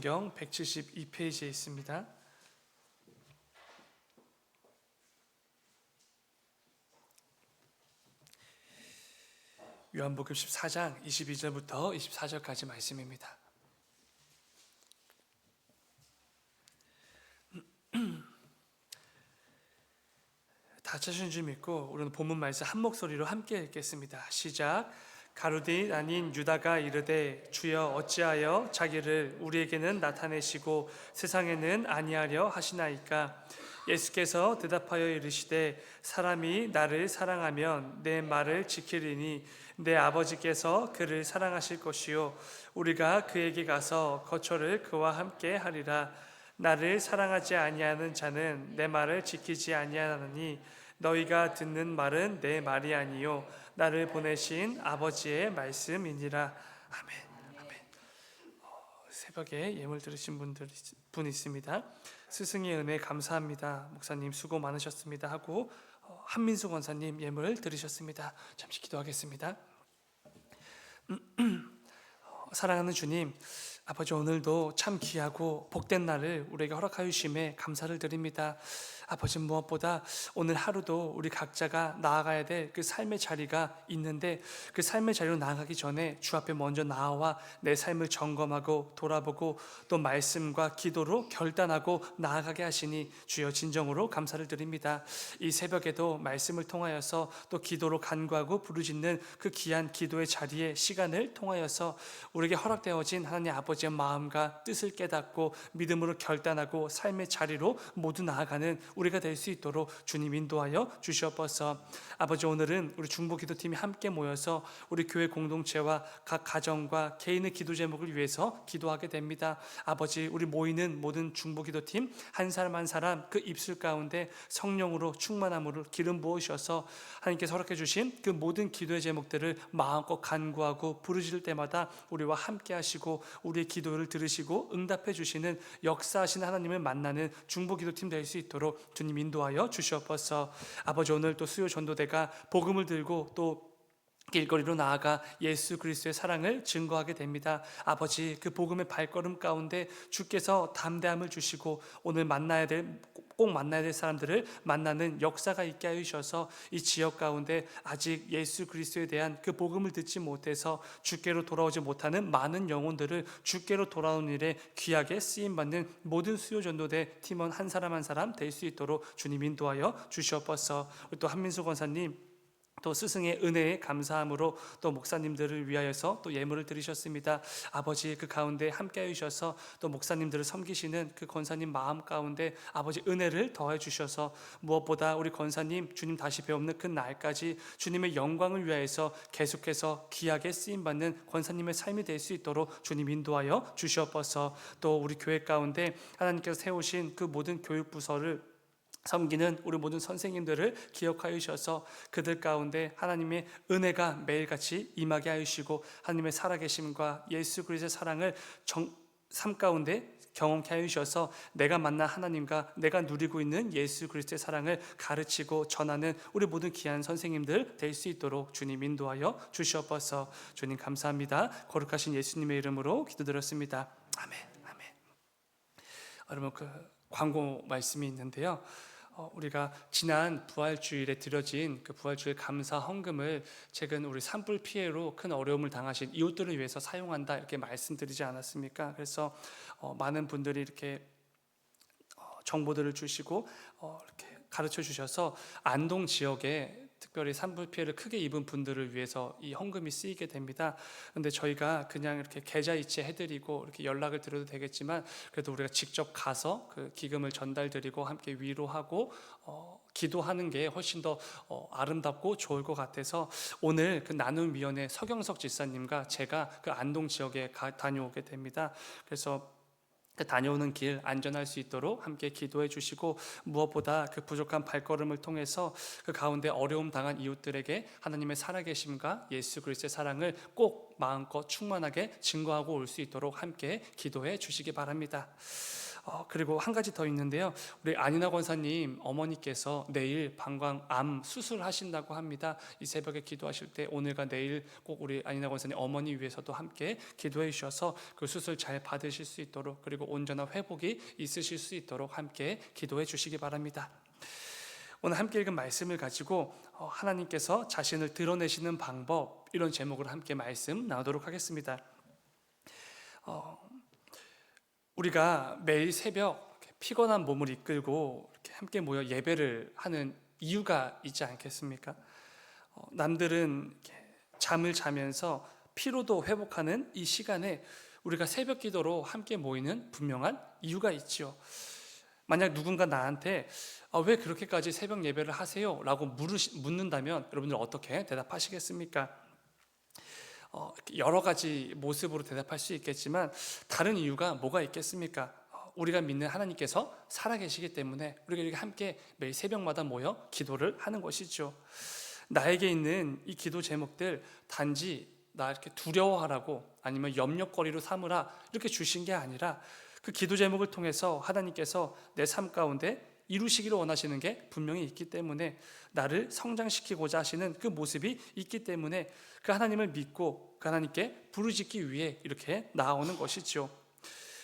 성경 172페이지에 있습니다. 요한복음 14장 22절부터 24절까지 말씀입니다. 다 찾으신 줄 믿고 우리는 본문 말씀 한 목소리로 함께 읽겠습니다. 시작. 가룟이 아닌 유다가 이르되 주여 어찌하여 자기를 우리에게는 나타내시고 세상에는 아니하려 하시나이까. 예수께서 대답하여 이르시되 사람이 나를 사랑하면 내 말을 지키리니 내 아버지께서 그를 사랑하실 것이요 우리가 그에게 가서 거처를 그와 함께 하리라. 나를 사랑하지 아니하는 자는 내 말을 지키지 아니하나니 너희가 듣는 말은 내 말이 아니요 나를 보내신 아버지의 말씀이니라. 아멘. 새벽에 예물 들으신 분 있습니다. 스승의 은혜 감사합니다. 목사님 수고 많으셨습니다 하고 한민수 권사님 예물 들으셨습니다. 잠시 기도하겠습니다. 사랑하는 주님, 아버지 오늘도 참 귀하고 복된 날을 우리에게 허락하여 주심에 감사를 드립니다. 아버지 무엇보다 오늘 하루도 우리 각자가 나아가야 될 그 삶의 자리가 있는데 그 삶의 자리로 나아가기 전에 주 앞에 먼저 나와 내 삶을 점검하고 돌아보고 또 말씀과 기도로 결단하고 나아가게 하시니 주여 진정으로 감사를 드립니다. 이 새벽에도 말씀을 통하여서 또 기도로 간구하고 부르짖는 그 귀한 기도의 자리에 시간을 통하여서 우리에게 허락되어진 하나님 아버지의 마음과 뜻을 깨닫고 믿음으로 결단하고 삶의 자리로 모두 나아가는 우리가 될 수 있도록 주님 인도하여 주시옵소서. 아버지 오늘은 우리 중보기도팀이 함께 모여서 우리 교회 공동체와 각 가정과 개인의 기도 제목을 위해서 기도하게 됩니다. 아버지 우리 모이는 모든 중보기도팀 한 사람 한 사람 그 입술 가운데 성령으로 충만함으로 기름 부으셔서 하나님께서 허락해 주신 그 모든 기도의 제목들을 마음껏 간구하고 부르짖을 때마다 우리와 함께 하시고 우리의 기도를 들으시고 응답해 주시는 역사하시는 하나님을 만나는 중보기도팀 될 수 있도록 주님 인도하여 주시옵소서. 아버지 오늘 또 수요 전도대가 복음을 들고 또 길거리로 나아가 예수 그리스도의 사랑을 증거하게 됩니다. 아버지 그 복음의 발걸음 가운데 주께서 담대함을 주시고 오늘 꼭 만나야 될 사람들을 만나는 역사가 있게 하셔서 이 지역 가운데 아직 예수 그리스도에 대한 그 복음을 듣지 못해서 주께로 돌아오지 못하는 많은 영혼들을 주께로 돌아오는 일에 귀하게 쓰임받는 모든 수요 전도대 팀원 한 사람 한 사람 될 수 있도록 주님 인도하여 주시옵소서. 또 한민수 권사님 또 스승의 은혜에 감사함으로 또 목사님들을 위하여서 또 예물을 드리셨습니다. 아버지 그 가운데 함께 해주셔서 또 목사님들을 섬기시는 그 권사님 마음 가운데 아버지 은혜를 더해 주셔서 무엇보다 우리 권사님 주님 다시 배우는 그 날까지 주님의 영광을 위하여서 계속해서 귀하게 쓰임받는 권사님의 삶이 될 수 있도록 주님 인도하여 주시옵소서. 또 우리 교회 가운데 하나님께서 세우신 그 모든 교육부서를 섬기는 우리 모든 선생님들을 기억하여 주셔서 그들 가운데 하나님의 은혜가 매일같이 임하게 하시고 하나님의 살아계심과 예수 그리스도의 사랑을 삶 가운데 경험케 하여 주셔서 내가 만난 하나님과 내가 누리고 있는 예수 그리스도의 사랑을 가르치고 전하는 우리 모든 귀한 선생님들 될 수 있도록 주님 인도하여 주시옵소서. 주님 감사합니다. 거룩하신 예수님의 이름으로 기도드렸습니다. 아멘. 여러분 그 광고 말씀이 있는데요. 우리가 지난 부활주일에 드려진 그 부활주일 감사 헌금을 최근 우리 산불 피해로 큰 어려움을 당하신 이웃들을 위해서 사용한다 이렇게 말씀드리지 않았습니까? 그래서 많은 분들이 이렇게 정보들을 주시고 이렇게 가르쳐 주셔서 안동 지역에 특별히 산불 피해를 크게 입은 분들을 위해서 이 헌금이 쓰이게 됩니다. 그런데 저희가 그냥 이렇게 계좌 이체해드리고 이렇게 연락을 드려도 되겠지만 그래도 우리가 직접 가서 그 기금을 전달드리고 함께 위로하고 기도하는 게 훨씬 더 아름답고 좋을 것 같아서 오늘 그 나눔위원회 서경석 집사님과 제가 그 안동 지역에 다녀오게 됩니다. 그래서 다녀오는 길 안전할 수 있도록 함께 기도해 주시고 무엇보다 그 부족한 발걸음을 통해서 그 가운데 어려움 당한 이웃들에게 하나님의 살아계심과 예수 그리스도의 사랑을 꼭 마음껏 충만하게 증거하고 올 수 있도록 함께 기도해 주시기 바랍니다. 그리고 한 가지 더 있는데요. 우리 안인하 권사님 어머니께서 내일 방광암 수술하신다고 합니다. 이 새벽에 기도하실 때 오늘과 내일 꼭 우리 안인하 권사님 어머니 위해서도 함께 기도해 주셔서 그 수술 잘 받으실 수 있도록, 그리고 온전한 회복이 있으실 수 있도록 함께 기도해 주시기 바랍니다. 오늘 함께 읽은 말씀을 가지고 하나님께서 자신을 드러내시는 방법, 이런 제목으로 함께 말씀 나누도록 하겠습니다. 우리가 매일 새벽 피곤한 몸을 이끌고 이렇게 함께 모여 예배를 하는 이유가 있지 않겠습니까? 남들은 이렇게 잠을 자면서 피로도 회복하는 이 시간에 우리가 새벽 기도로 함께 모이는 분명한 이유가 있죠. 만약 누군가 나한테 왜 그렇게까지 새벽 예배를 하세요? 라고 묻는다면 여러분들 어떻게 대답하시겠습니까? 여러 가지 모습으로 대답할 수 있겠지만 다른 이유가 뭐가 있겠습니까? 우리가 믿는 하나님께서 살아계시기 때문에 우리가 이렇게 함께 매일 새벽마다 모여 기도를 하는 것이죠. 나에게 있는 이 기도 제목들 단지 나 이렇게 두려워하라고 아니면 염려거리로 삼으라 이렇게 주신 게 아니라 그 기도 제목을 통해서 하나님께서 내 삶 가운데 이루시기를 원하시는 게 분명히 있기 때문에, 나를 성장시키고자 하시는 그 모습이 있기 때문에 그 하나님을 믿고 그 하나님께 부르짖기 위해 이렇게 나아오는 것이죠.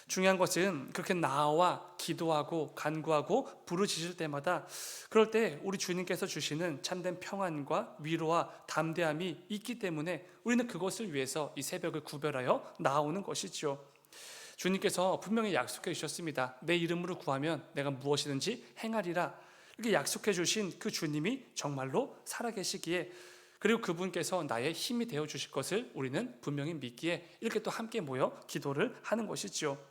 중요한 것은 그렇게 나아와 기도하고 간구하고 부르짖을 때마다, 그럴 때 우리 주님께서 주시는 참된 평안과 위로와 담대함이 있기 때문에 우리는 그것을 위해서 이 새벽을 구별하여 나아오는 것이죠. 주님께서 분명히 약속해 주셨습니다. 내 이름으로 구하면 내가 무엇이든지 행하리라. 이렇게 약속해 주신 그 주님이 정말로 살아계시기에, 그리고 그분께서 나의 힘이 되어 주실 것을 우리는 분명히 믿기에 이렇게 또 함께 모여 기도를 하는 것이죠.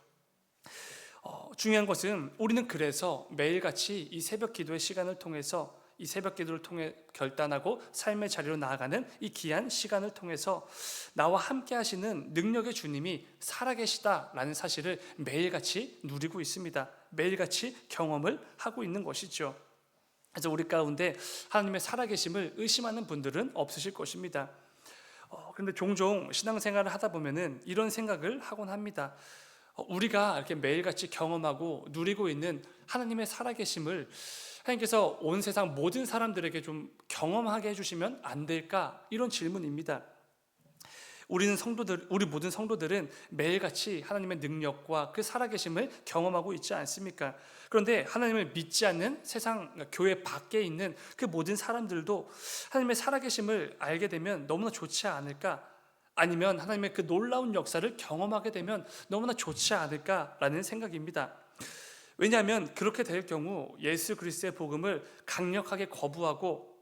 중요한 것은 우리는 그래서 매일같이 이 새벽 기도의 시간을 통해서, 이 새벽 기도를 통해 결단하고 삶의 자리로 나아가는 이 귀한 시간을 통해서 나와 함께 하시는 능력의 주님이 살아계시다라는 사실을 매일같이 누리고 있습니다. 매일같이 경험을 하고 있는 것이죠. 그래서 우리 가운데 하나님의 살아계심을 의심하는 분들은 없으실 것입니다. 그런데 종종 신앙생활을 하다 보면은 이런 생각을 하곤 합니다. 우리가 이렇게 매일같이 경험하고 누리고 있는 하나님의 살아계심을 하나님께서 온 세상 모든 사람들에게 좀 경험하게 해주시면 안 될까? 이런 질문입니다. 우리 모든 성도들은 매일같이 하나님의 능력과 그 살아계심을 경험하고 있지 않습니까? 그런데 하나님을 믿지 않는 세상, 교회 밖에 있는 그 모든 사람들도 하나님의 살아계심을 알게 되면 너무나 좋지 않을까? 아니면 하나님의 그 놀라운 역사를 경험하게 되면 너무나 좋지 않을까라는 생각입니다. 왜냐하면 그렇게 될 경우 예수 그리스도의 복음을 강력하게 거부하고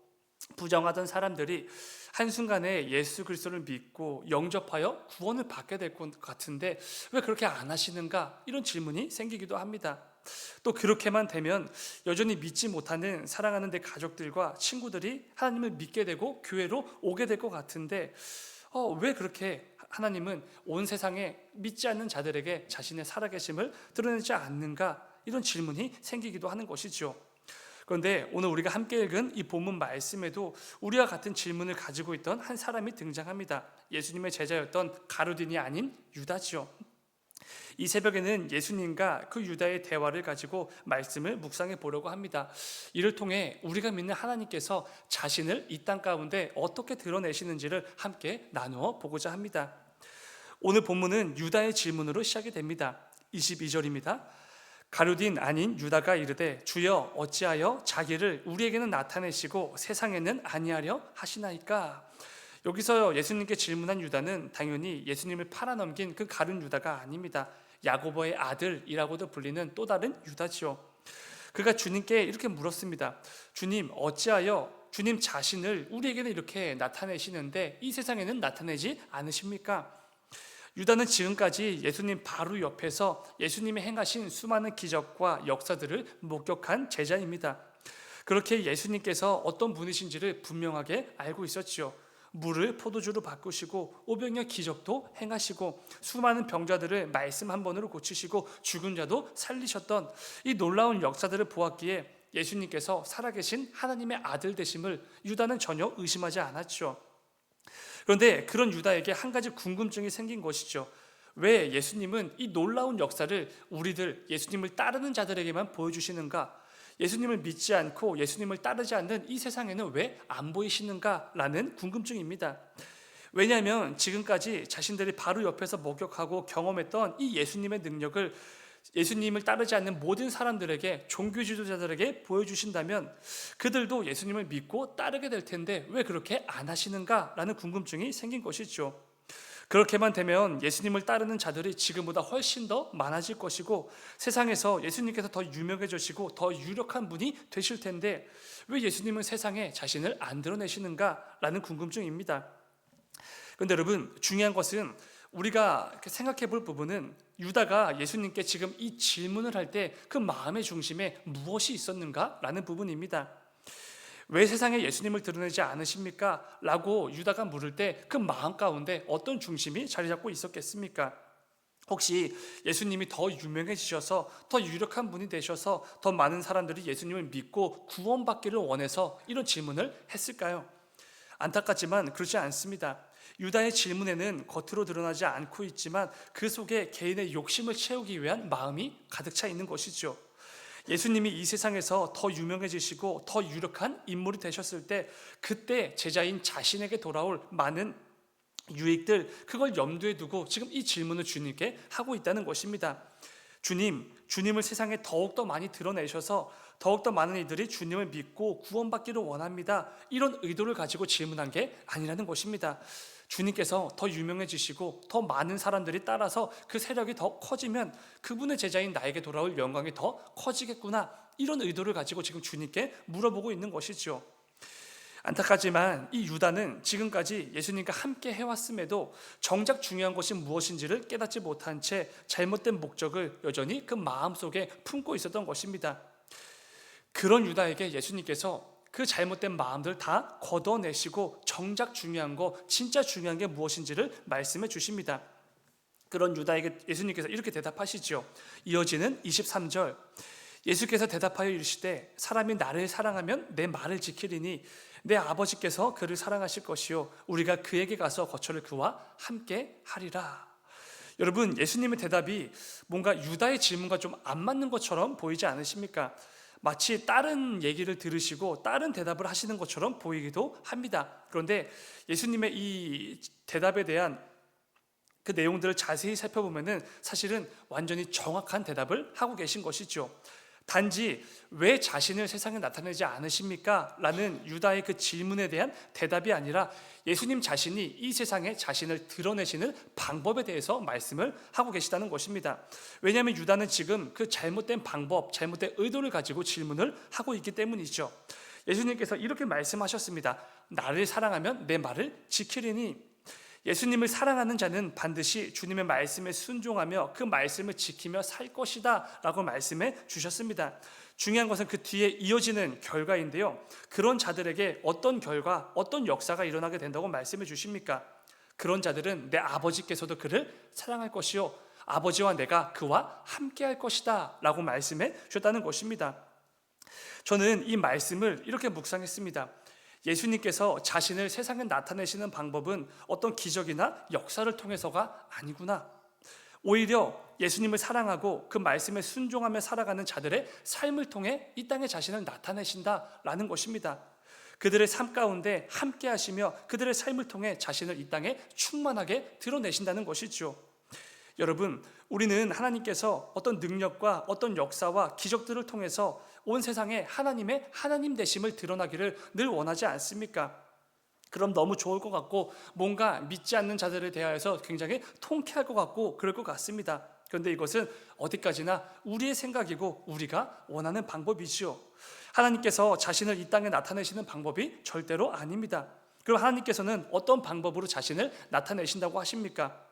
부정하던 사람들이 한순간에 예수 그리스도를 믿고 영접하여 구원을 받게 될 것 같은데 왜 그렇게 안 하시는가? 이런 질문이 생기기도 합니다. 또 그렇게만 되면 여전히 믿지 못하는 사랑하는 내 가족들과 친구들이 하나님을 믿게 되고 교회로 오게 될 것 같은데 왜 그렇게 하나님은 온 세상에 믿지 않는 자들에게 자신의 살아계심을 드러내지 않는가? 이런 질문이 생기기도 하는 것이죠. 그런데 오늘 우리가 함께 읽은 이 본문 말씀에도 우리와 같은 질문을 가지고 있던 한 사람이 등장합니다. 예수님의 제자였던 가룟인이 아닌 유다지요. 이 새벽에는 예수님과 그 유다의 대화를 가지고 말씀을 묵상해 보려고 합니다. 이를 통해 우리가 믿는 하나님께서 자신을 이 땅 가운데 어떻게 드러내시는지를 함께 나누어 보고자 합니다. 오늘 본문은 유다의 질문으로 시작이 됩니다. 22절입니다. 가룟인 아닌 유다가 이르되 주여 어찌하여 자기를 우리에게는 나타내시고 세상에는 아니하려 하시나이까? 여기서 예수님께 질문한 유다는 당연히 예수님을 팔아넘긴 그 가룟 유다가 아닙니다. 야고보의 아들이라고도 불리는 또 다른 유다지요. 그가 주님께 이렇게 물었습니다. 주님, 어찌하여 주님 자신을 우리에게는 이렇게 나타내시는데 이 세상에는 나타내지 않으십니까? 유다는 지금까지 예수님 바로 옆에서 예수님이 행하신 수많은 기적과 역사들을 목격한 제자입니다. 그렇게 예수님께서 어떤 분이신지를 분명하게 알고 있었지요. 물을 포도주로 바꾸시고 오병이어 기적도 행하시고 수많은 병자들을 말씀 한 번으로 고치시고 죽은 자도 살리셨던 이 놀라운 역사들을 보았기에 예수님께서 살아계신 하나님의 아들 되심을 유다는 전혀 의심하지 않았죠. 그런데 그런 유다에게 한 가지 궁금증이 생긴 것이죠. 왜 예수님은 이 놀라운 역사를 우리들 예수님을 따르는 자들에게만 보여주시는가? 예수님을 믿지 않고 예수님을 따르지 않는 이 세상에는 왜 안 보이시는가라는 궁금증입니다. 왜냐하면 지금까지 자신들이 바로 옆에서 목격하고 경험했던 이 예수님의 능력을 예수님을 따르지 않는 모든 사람들에게, 종교 지도자들에게 보여주신다면 그들도 예수님을 믿고 따르게 될 텐데 왜 그렇게 안 하시는가라는 궁금증이 생긴 것이죠. 그렇게만 되면 예수님을 따르는 자들이 지금보다 훨씬 더 많아질 것이고 세상에서 예수님께서 더 유명해지시고 더 유력한 분이 되실 텐데 왜 예수님은 세상에 자신을 안 드러내시는가라는 궁금증입니다. 그런데 여러분, 중요한 것은 우리가 생각해 볼 부분은 유다가 예수님께 지금 이 질문을 할 때 그 마음의 중심에 무엇이 있었는가라는 부분입니다. 왜 세상에 예수님을 드러내지 않으십니까? 라고 유다가 물을 때 그 마음 가운데 어떤 중심이 자리 잡고 있었겠습니까? 혹시 예수님이 더 유명해지셔서 더 유력한 분이 되셔서 더 많은 사람들이 예수님을 믿고 구원받기를 원해서 이런 질문을 했을까요? 안타깝지만 그렇지 않습니다. 유다의 질문에는 겉으로 드러나지 않고 있지만 그 속에 개인의 욕심을 채우기 위한 마음이 가득 차 있는 것이죠. 예수님이 이 세상에서 더 유명해지시고 더 유력한 인물이 되셨을 때 그때 제자인 자신에게 돌아올 많은 유익들, 그걸 염두에 두고 지금 이 질문을 주님께 하고 있다는 것입니다. 주님을 세상에 더욱더 많이 드러내셔서 더욱더 많은 이들이 주님을 믿고 구원받기를 원합니다. 이런 의도를 가지고 질문한 게 아니라는 것입니다. 주님께서 더 유명해지시고 더 많은 사람들이 따라서 그 세력이 더 커지면 그분의 제자인 나에게 돌아올 영광이 더 커지겠구나, 이런 의도를 가지고 지금 주님께 물어보고 있는 것이죠. 안타깝지만 이 유다는 지금까지 예수님과 함께 해왔음에도 정작 중요한 것이 무엇인지를 깨닫지 못한 채 잘못된 목적을 여전히 그 마음속에 품고 있었던 것입니다. 그런 유다에게 예수님께서 그 잘못된 마음들 다 걷어내시고 정작 중요한 거, 진짜 중요한 게 무엇인지를 말씀해 주십니다. 그런 유다에게 예수님께서 이렇게 대답하시죠. 이어지는 23절, 예수께서 대답하여 이르시되 사람이 나를 사랑하면 내 말을 지키리니 내 아버지께서 그를 사랑하실 것이요 우리가 그에게 가서 거처를 그와 함께 하리라. 여러분, 예수님의 대답이 뭔가 유다의 질문과 좀 안 맞는 것처럼 보이지 않으십니까? 마치 다른 얘기를 들으시고 다른 대답을 하시는 것처럼 보이기도 합니다. 그런데 예수님의 이 대답에 대한 그 내용들을 자세히 살펴보면은 사실은 완전히 정확한 대답을 하고 계신 것이죠. 단지 왜 자신을 세상에 나타내지 않으십니까? 라는 유다의 그 질문에 대한 대답이 아니라 예수님 자신이 이 세상에 자신을 드러내시는 방법에 대해서 말씀을 하고 계시다는 것입니다. 왜냐하면 유다는 지금 그 잘못된 방법, 잘못된 의도를 가지고 질문을 하고 있기 때문이죠. 예수님께서 이렇게 말씀하셨습니다. 나를 사랑하면 내 말을 지키리니. 예수님을 사랑하는 자는 반드시 주님의 말씀에 순종하며 그 말씀을 지키며 살 것이다 라고 말씀해 주셨습니다. 중요한 것은 그 뒤에 이어지는 결과인데요, 그런 자들에게 어떤 결과, 어떤 역사가 일어나게 된다고 말씀해 주십니까? 그런 자들은 내 아버지께서도 그를 사랑할 것이요 아버지와 내가 그와 함께 할 것이다 라고 말씀해 주셨다는 것입니다. 저는 이 말씀을 이렇게 묵상했습니다. 예수님께서 자신을 세상에 나타내시는 방법은 어떤 기적이나 역사를 통해서가 아니구나. 오히려 예수님을 사랑하고 그 말씀에 순종하며 살아가는 자들의 삶을 통해 이 땅에 자신을 나타내신다라는 것입니다. 그들의 삶 가운데 함께 하시며 그들의 삶을 통해 자신을 이 땅에 충만하게 드러내신다는 것이죠. 여러분, 우리는 하나님께서 어떤 능력과 어떤 역사와 기적들을 통해서 온 세상에 하나님의 하나님 되심을 드러나기를 늘 원하지 않습니까? 그럼 너무 좋을 것 같고 뭔가 믿지 않는 자들에 대하여서 굉장히 통쾌할 것 같고 그럴 것 같습니다. 그런데 이것은 어디까지나 우리의 생각이고 우리가 원하는 방법이지요. 하나님께서 자신을 이 땅에 나타내시는 방법이 절대로 아닙니다. 그럼 하나님께서는 어떤 방법으로 자신을 나타내신다고 하십니까?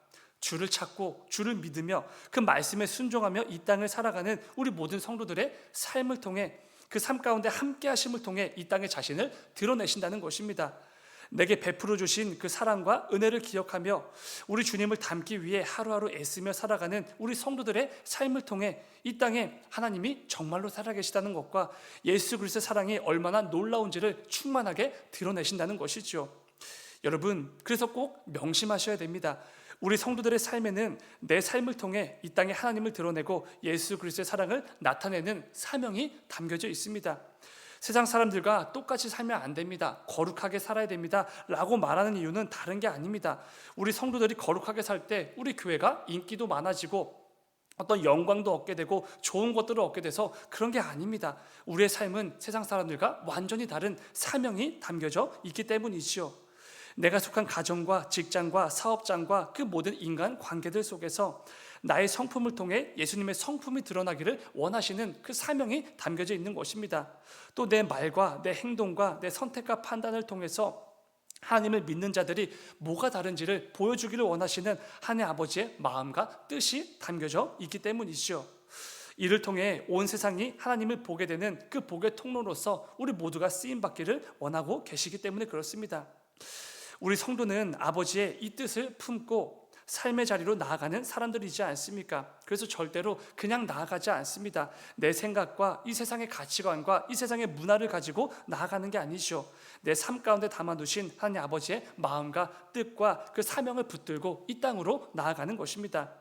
주를 찾고 주를 믿으며 그 말씀에 순종하며 이 땅을 살아가는 우리 모든 성도들의 삶을 통해 그 삶 가운데 함께 하심을 통해 이 땅에 자신을 드러내신다는 것입니다. 내게 베풀어 주신 그 사랑과 은혜를 기억하며 우리 주님을 닮기 위해 하루하루 애쓰며 살아가는 우리 성도들의 삶을 통해 이 땅에 하나님이 정말로 살아계시다는 것과 예수 그리스도의 사랑이 얼마나 놀라운지를 충만하게 드러내신다는 것이죠. 여러분, 그래서 꼭 명심하셔야 됩니다. 우리 성도들의 삶에는 내 삶을 통해 이 땅에 하나님을 드러내고 예수 그리스도의 사랑을 나타내는 사명이 담겨져 있습니다. 세상 사람들과 똑같이 살면 안 됩니다. 거룩하게 살아야 됩니다. 라고 말하는 이유는 다른 게 아닙니다. 우리 성도들이 거룩하게 살 때 우리 교회가 인기도 많아지고 어떤 영광도 얻게 되고 좋은 것들을 얻게 돼서 그런 게 아닙니다. 우리의 삶은 세상 사람들과 완전히 다른 사명이 담겨져 있기 때문이지요. 내가 속한 가정과 직장과 사업장과 그 모든 인간 관계들 속에서 나의 성품을 통해 예수님의 성품이 드러나기를 원하시는 그 사명이 담겨져 있는 것입니다. 또 내 말과 내 행동과 내 선택과 판단을 통해서 하나님을 믿는 자들이 뭐가 다른지를 보여주기를 원하시는 하나님 아버지의 마음과 뜻이 담겨져 있기 때문이죠. 이를 통해 온 세상이 하나님을 보게 되는 그 복의 통로로서 우리 모두가 쓰임받기를 원하고 계시기 때문에 그렇습니다. 우리 성도는 아버지의 이 뜻을 품고 삶의 자리로 나아가는 사람들이지 않습니까? 그래서 절대로 그냥 나아가지 않습니다. 내 생각과 이 세상의 가치관과 이 세상의 문화를 가지고 나아가는 게 아니죠. 내 삶 가운데 담아두신 하나님 아버지의 마음과 뜻과 그 사명을 붙들고 이 땅으로 나아가는 것입니다.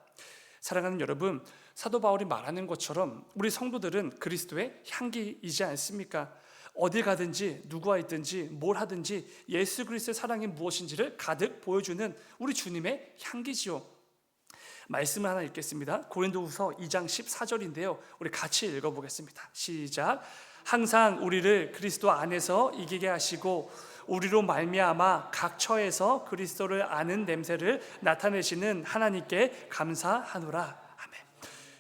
사랑하는 여러분, 사도 바울이 말하는 것처럼 우리 성도들은 그리스도의 향기이지 않습니까? 어딜 가든지 누구와 있든지 뭘 하든지 예수 그리스도의 사랑이 무엇인지를 가득 보여주는 우리 주님의 향기지요. 말씀을 하나 읽겠습니다. 고린도후서 2장 14절인데요. 우리 같이 읽어보겠습니다. 시작. 항상 우리를 그리스도 안에서 이기게 하시고 우리로 말미암아 각 처에서 그리스도를 아는 냄새를 나타내시는 하나님께 감사하노라.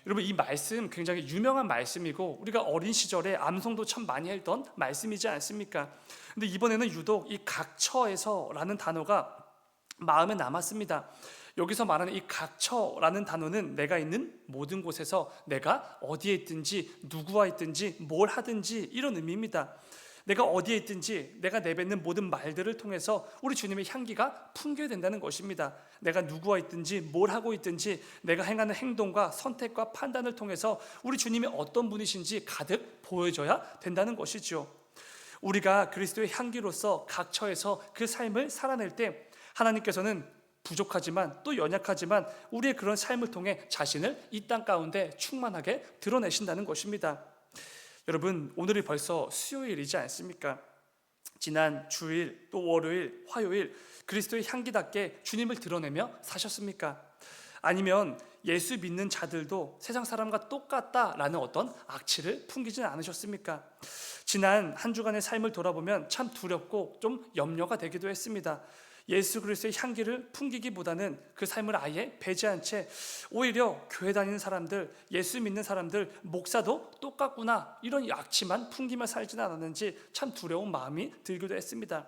여러분, 이 말씀 굉장히 유명한 말씀이고 우리가 어린 시절에 암송도 참 많이 했던 말씀이지 않습니까? 근데 이번에는 유독 이 각처에서라는 단어가 마음에 남았습니다. 여기서 말하는 이 각처라는 단어는 내가 있는 모든 곳에서 내가 어디에 있든지 누구와 있든지 뭘 하든지 이런 의미입니다. 내가 어디에 있든지 내가 내뱉는 모든 말들을 통해서 우리 주님의 향기가 풍겨야 된다는 것입니다. 내가 누구와 있든지 뭘 하고 있든지 내가 행하는 행동과 선택과 판단을 통해서 우리 주님이 어떤 분이신지 가득 보여줘야 된다는 것이죠. 우리가 그리스도의 향기로서 각처에서 그 삶을 살아낼 때 하나님께서는 부족하지만 또 연약하지만 우리의 그런 삶을 통해 자신을 이 땅 가운데 충만하게 드러내신다는 것입니다. 여러분, 오늘이 벌써 수요일이지 않습니까? 지난 주일, 또 월요일, 화요일 그리스도의 향기답게 주님을 드러내며 사셨습니까? 아니면 예수 믿는 자들도 세상 사람과 똑같다라는 어떤 악취를 풍기진 않으셨습니까? 지난 한 주간의 삶을 돌아보면 참 두렵고 좀 염려가 되기도 했습니다. 예수 그리스도의 향기를 풍기기보다는 그 삶을 아예 배제한 채 오히려 교회 다니는 사람들, 예수 믿는 사람들, 목사도 똑같구나 이런 악취만 풍기며 살지는 않았는지 참 두려운 마음이 들기도 했습니다.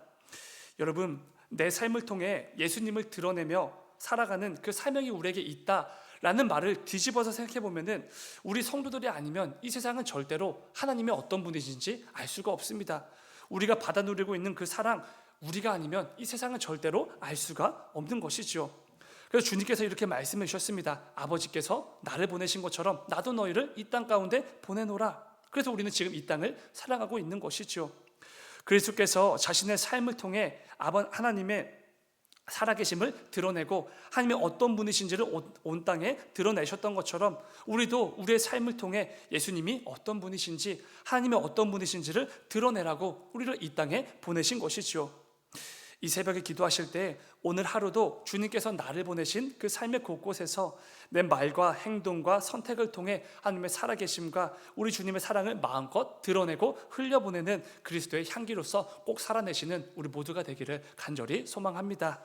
여러분, 내 삶을 통해 예수님을 드러내며 살아가는 그 사명이 우리에게 있다라는 말을 뒤집어서 생각해 보면은 우리 성도들이 아니면 이 세상은 절대로 하나님의 어떤 분이신지 알 수가 없습니다. 우리가 받아 누리고 있는 그 사랑, 우리가 아니면 이 세상은 절대로 알 수가 없는 것이죠. 그래서 주님께서 이렇게 말씀해 주셨습니다. 아버지께서 나를 보내신 것처럼 나도 너희를 이 땅 가운데 보내노라. 그래서 우리는 지금 이 땅을 살아가고 있는 것이죠. 그리스도께서 자신의 삶을 통해 하나님의 살아계심을 드러내고 하나님의 어떤 분이신지를 온 땅에 드러내셨던 것처럼 우리도 우리의 삶을 통해 예수님이 어떤 분이신지 하나님의 어떤 분이신지를 드러내라고 우리를 이 땅에 보내신 것이죠. 이 새벽에 기도하실 때 오늘 하루도 주님께서 나를 보내신 그 삶의 곳곳에서 내 말과 행동과 선택을 통해 하나님의 살아계심과 우리 주님의 사랑을 마음껏 드러내고 흘려보내는 그리스도의 향기로서 꼭 살아내시는 우리 모두가 되기를 간절히 소망합니다.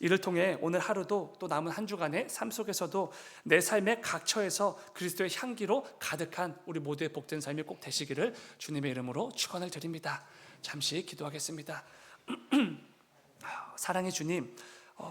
이를 통해 오늘 하루도 또 남은 한 주간의 삶 속에서도 내 삶의 각처에서 그리스도의 향기로 가득한 우리 모두의 복된 삶이 꼭 되시기를 주님의 이름으로 축원을 드립니다. 잠시 기도하겠습니다. 사랑의 주님,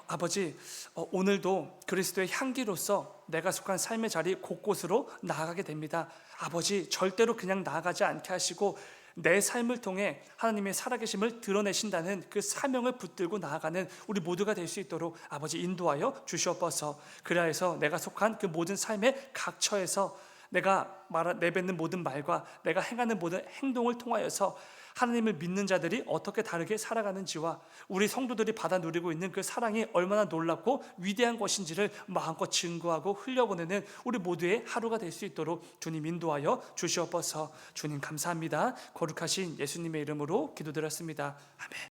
아버지, 오늘도 그리스도의 향기로서 내가 속한 삶의 자리 곳곳으로 나아가게 됩니다. 아버지, 절대로 그냥 나아가지 않게 하시고 내 삶을 통해 하나님의 살아계심을 드러내신다는 그 사명을 붙들고 나아가는 우리 모두가 될 수 있도록 아버지 인도하여 주시옵소서. 그리하여서 내가 속한 그 모든 삶의 각처에서 내가 내뱉는 모든 말과 내가 행하는 모든 행동을 통하여서 하나님을 믿는 자들이 어떻게 다르게 살아가는지와 우리 성도들이 받아 누리고 있는 그 사랑이 얼마나 놀랍고 위대한 것인지를 마음껏 증거하고 흘려보내는 우리 모두의 하루가 될 수 있도록 주님 인도하여 주시옵소서. 주님 감사합니다. 거룩하신 예수님의 이름으로 기도드렸습니다. 아멘.